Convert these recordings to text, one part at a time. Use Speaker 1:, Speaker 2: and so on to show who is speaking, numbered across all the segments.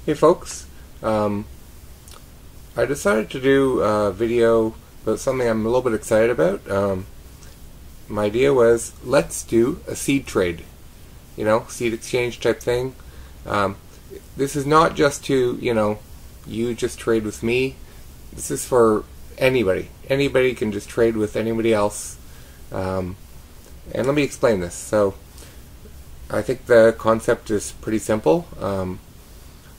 Speaker 1: Hey folks, I decided to do a video about something I'm a little bit excited about. My idea was, let's do a seed trade, seed exchange type thing. This is not just to, you just trade with me. This is for anybody. Anybody can just trade with anybody else. And let me explain this. So, I think the concept is pretty simple.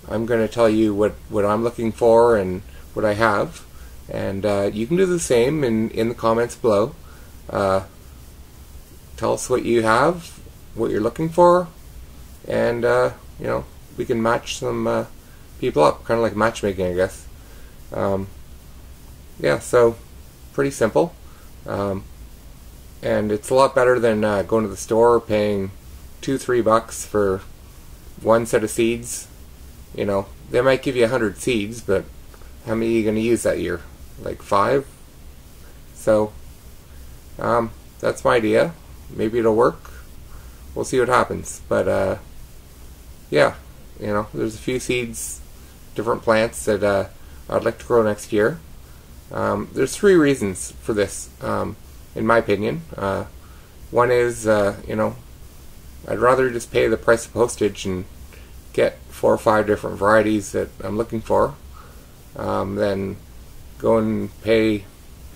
Speaker 1: I'm going to tell you what I'm looking for and what I have, and you can do the same in the comments below. Tell us what you have, what you're looking for, and we can match some people up, kind of like matchmaking, I guess. Yeah, so pretty simple, and it's a lot better than going to the store paying $2-3 for one set of seeds. They might give you 100 seeds, but how many are you going to use that year? Like 5? So, that's my idea. Maybe it'll work. We'll see what happens. But, yeah, there's a few seeds, different plants that I'd like to grow next year. There's 3 reasons for this, in my opinion. One is, I'd rather just pay the price of postage and get 4 or 5 different varieties that I'm looking for, than go and pay,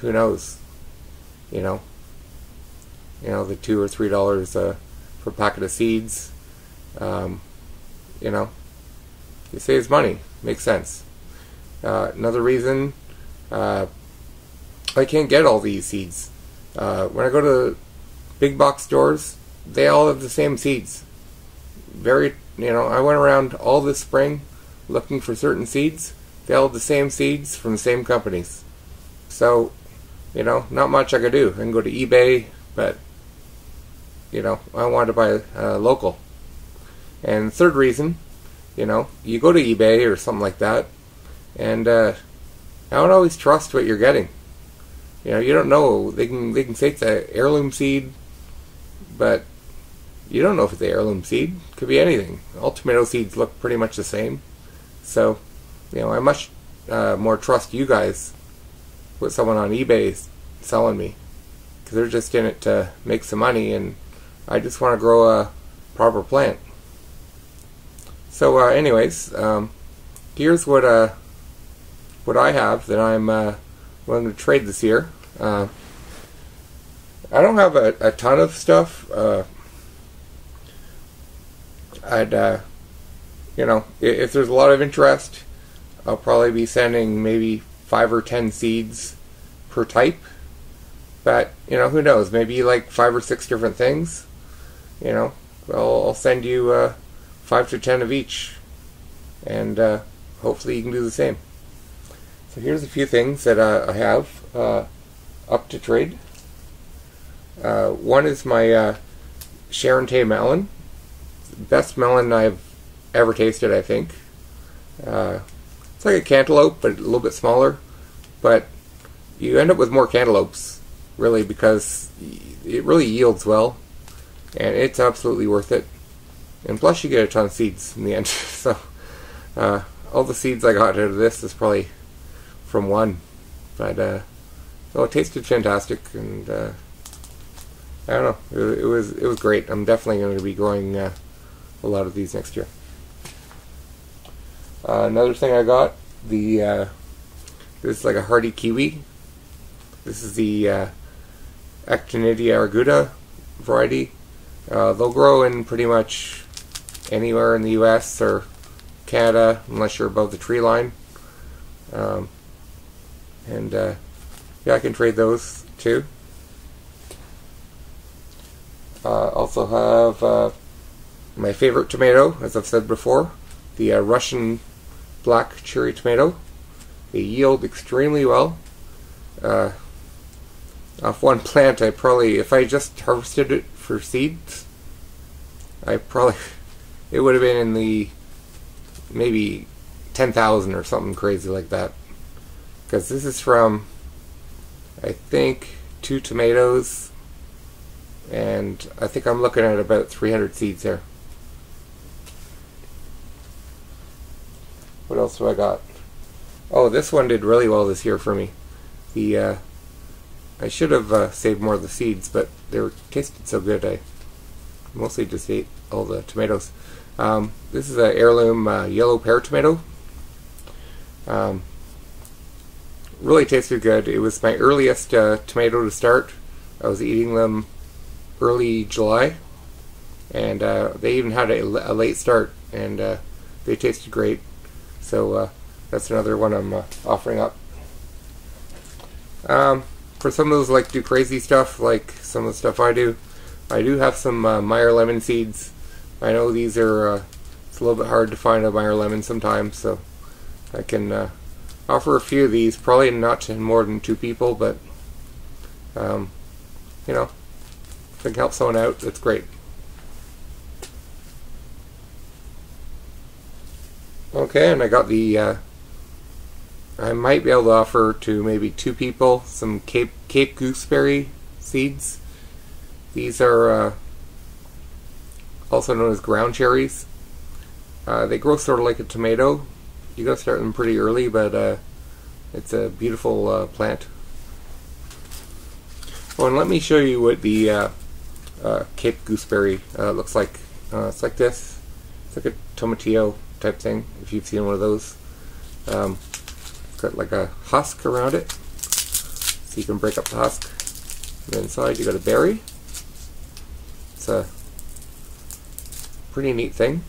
Speaker 1: who knows, the $2 or $3 for a packet of seeds. It saves money. Makes sense. Another reason, I can't get all these seeds. When I go to big box stores, they all have the same seeds. I went around all this spring looking for certain seeds. They all have the same seeds from the same companies. So, not much I could do. I can go to eBay, but, I want to buy local. And third reason, you go to eBay or something like that, and I don't always trust what you're getting. You don't know. They can say it's an heirloom seed, but you don't know if it's an heirloom seed. It could be anything. All tomato seeds look pretty much the same. So, I much more trust you guys with someone on eBay selling me, because they're just in it to make some money, and I just want to grow a proper plant. So, anyways, here's what I have that I'm willing to trade this year. I don't have a ton of stuff. If there's a lot of interest, I'll probably be sending maybe 5 or 10 seeds per type. But, who knows? Maybe you like 5 or 6 different things. I'll send you 5 to 10 of each. And hopefully you can do the same. So here's a few things that I have up to trade. One is my Charentais melon. Best melon I've ever tasted, I think. It's like a cantaloupe, but a little bit smaller. But you end up with more cantaloupes, really, because it really yields well, and it's absolutely worth it. And plus, you get a ton of seeds in the end. So, all the seeds I got out of this is probably from one. But it tasted fantastic, and I don't know. It was great. I'm definitely going to be growing a lot of these next year. Another thing I got, this is like a hardy kiwi. This is the Actinidia arguta variety. They'll grow in pretty much anywhere in the US or Canada, unless you're above the tree line. Yeah, I can trade those too. Also have my favorite tomato, as I've said before, the Russian black cherry tomato. They yield extremely well. Off one plant, if I just harvested it for seeds, it would have been in the maybe 10,000 or something crazy like that. Because this is from, I think, 2 tomatoes, and I think I'm looking at about 300 seeds there. else do I got? Oh, this one did really well this year for me. The I should have saved more of the seeds, but they tasted so good. I mostly just ate all the tomatoes. This is an heirloom yellow pear tomato. Really tasted good. It was my earliest tomato to start. I was eating them early July, and they even had a late start, and they tasted great. So that's another one I'm offering up. For some of those like do crazy stuff, like some of the stuff I do have some Meyer lemon seeds. I know these are it's a little bit hard to find a Meyer lemon sometimes, so I can offer a few of these. Probably not to more than 2 people, but you know, if I can help someone out, that's great. Okay, and I got the I might be able to offer to maybe 2 people some Cape gooseberry seeds. These are also known as ground cherries. They grow sort of like a tomato. You gotta start them pretty early, but it's a beautiful plant. Oh, and let me show you what the Cape gooseberry looks like. It's like this. It's like a tomatillo type thing, if you've seen one of those. It's got like a husk around it, so you can break up the husk. And then inside you got a berry. It's a pretty neat thing.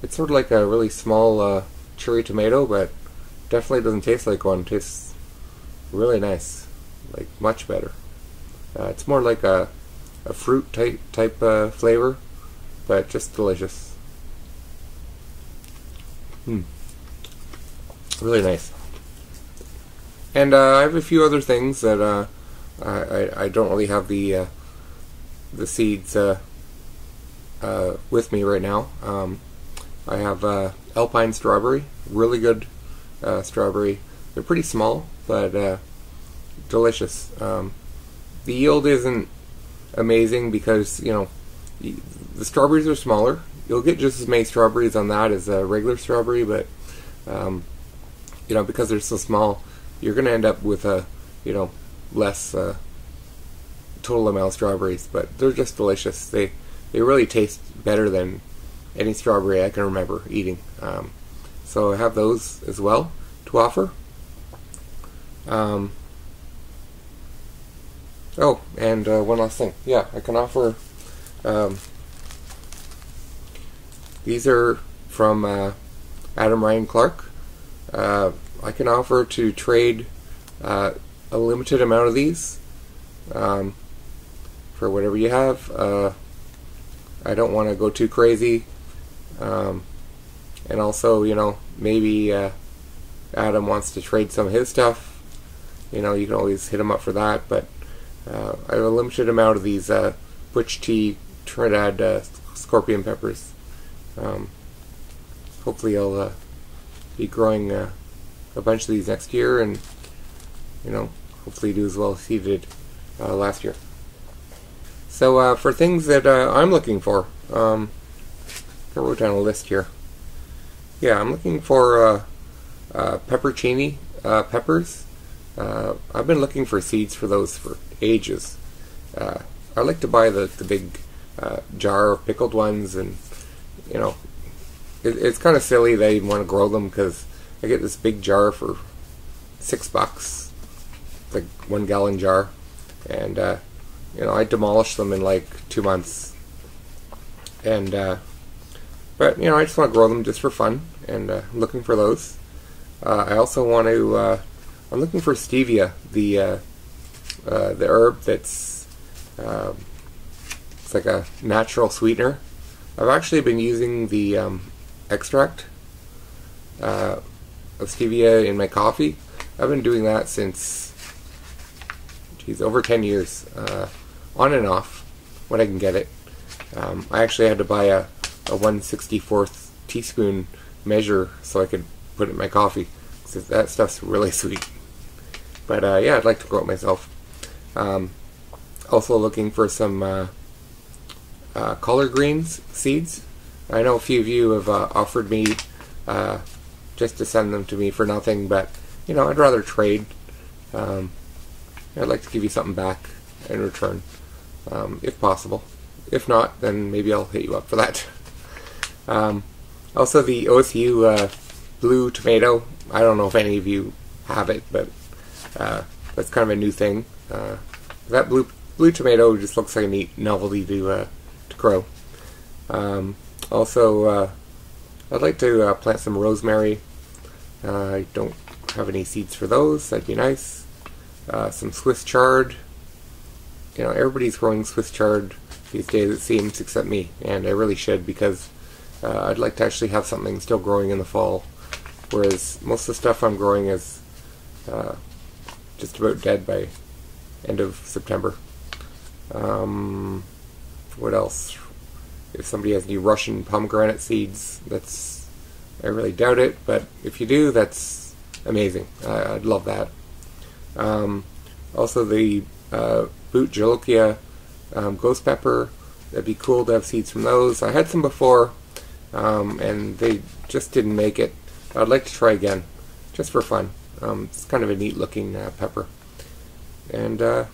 Speaker 1: It's sort of like a really small cherry tomato, but definitely doesn't taste like one. It tastes really nice, like much better. It's more like a fruit type flavor, but just delicious. Really nice. And I have a few other things that I don't really have the seeds with me right now. I have Alpine strawberry, really good strawberry. They're pretty small, but delicious. The yield isn't amazing because, you know, the strawberries are smaller. You'll get just as many strawberries on that as a regular strawberry, but you know, because they're so small, you're going to end up with a, you know, less total amount of strawberries. But they're just delicious. They really taste better than any strawberry I can remember eating. So I have those as well to offer. Oh, and one last thing. Yeah, I can offer. These are from Adam Ryan Clark. I can offer to trade a limited amount of these for whatever you have. I don't want to go too crazy, and also, you know, maybe Adam wants to trade some of his stuff. You know, you can always hit him up for that. But I have a limited amount of these Butch T Trinidad scorpion peppers. Hopefully I'll be growing a bunch of these next year, and, you know, hopefully do as well as he did last year. So for things that I'm looking for, I wrote down a list here. Yeah, I'm looking for pepperoncini peppers. I've been looking for seeds for those for ages. I like to buy the big jar of pickled ones, and, you know, it's kind of silly that I even want to grow them, because I get this big jar for $6, like 1 gallon jar, and you know, I demolish them in like 2 months. And but, you know, I just want to grow them just for fun, and I'm looking for those. I also want to. I'm looking for Stevia, the herb that's it's like a natural sweetener. I've actually been using the extract of Stevia in my coffee. I've been doing that since, geez, over 10 years, on and off when I can get it. I actually had to buy a 1/64th teaspoon measure so I could put it in my coffee, because that stuff's really sweet. But yeah, I'd like to grow it myself. Also looking for some collard greens seeds. I know a few of you have offered me just to send them to me for nothing, but you know, I'd rather trade. I'd like to give you something back in return, if possible. If not, then maybe I'll hit you up for that. Also, the OSU Blue tomato. I don't know if any of you have it, but that's kind of a new thing. That blue tomato just looks like a neat novelty to grow. Also, I'd like to plant some rosemary. I don't have any seeds for those. That'd be nice. Some Swiss chard. You know, everybody's growing Swiss chard these days, it seems, except me, and I really should, because I'd like to actually have something still growing in the fall, whereas most of the stuff I'm growing is just about dead by end of September. What else? If somebody has any Russian pomegranate seeds, I really doubt it, but if you do, that's amazing. I'd love that. Also, the Bhut Jolokia ghost pepper, that'd be cool to have seeds from those. I had some before, and they just didn't make it. I'd like to try again, just for fun. It's kind of a neat looking pepper. And I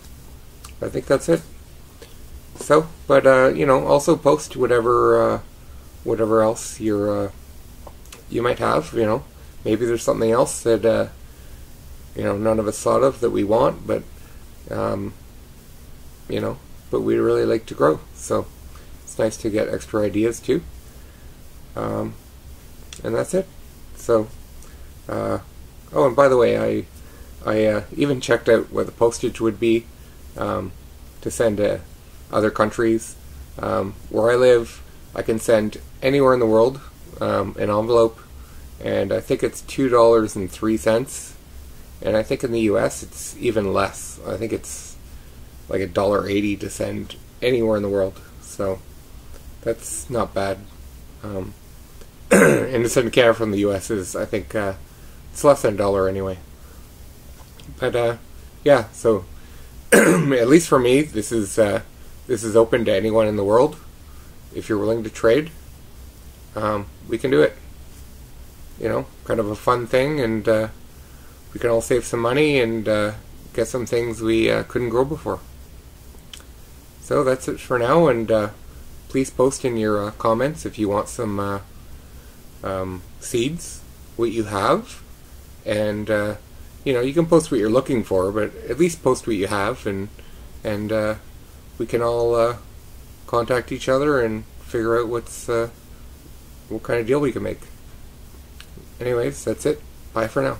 Speaker 1: think that's it. So, but you know, also post whatever else you might have. You know, maybe there's something else that you know, none of us thought of that we want, but you know, but we really like to grow. So it's nice to get extra ideas too. And that's it. So, oh, and by the way, I even checked out what the postage would be to send to other countries. Where I live, I can send anywhere in the world an envelope, and I think it's $2.03. And I think in the U.S. it's even less. I think it's like $1.80 to send anywhere in the world. So that's not bad. And to send Canada from the U.S. is, I think, it's less than $1 anyway. But yeah, so at least for me, this is open to anyone in the world. If you're willing to trade, we can do it. You know, kind of a fun thing, and we can all save some money and get some things we couldn't grow before. So that's it for now, and please post in your comments if you want some seeds, what you have, and you know, you can post what you're looking for, but at least post what you have, and we can all contact each other and figure out what kind of deal we can make. Anyways, that's it. Bye for now.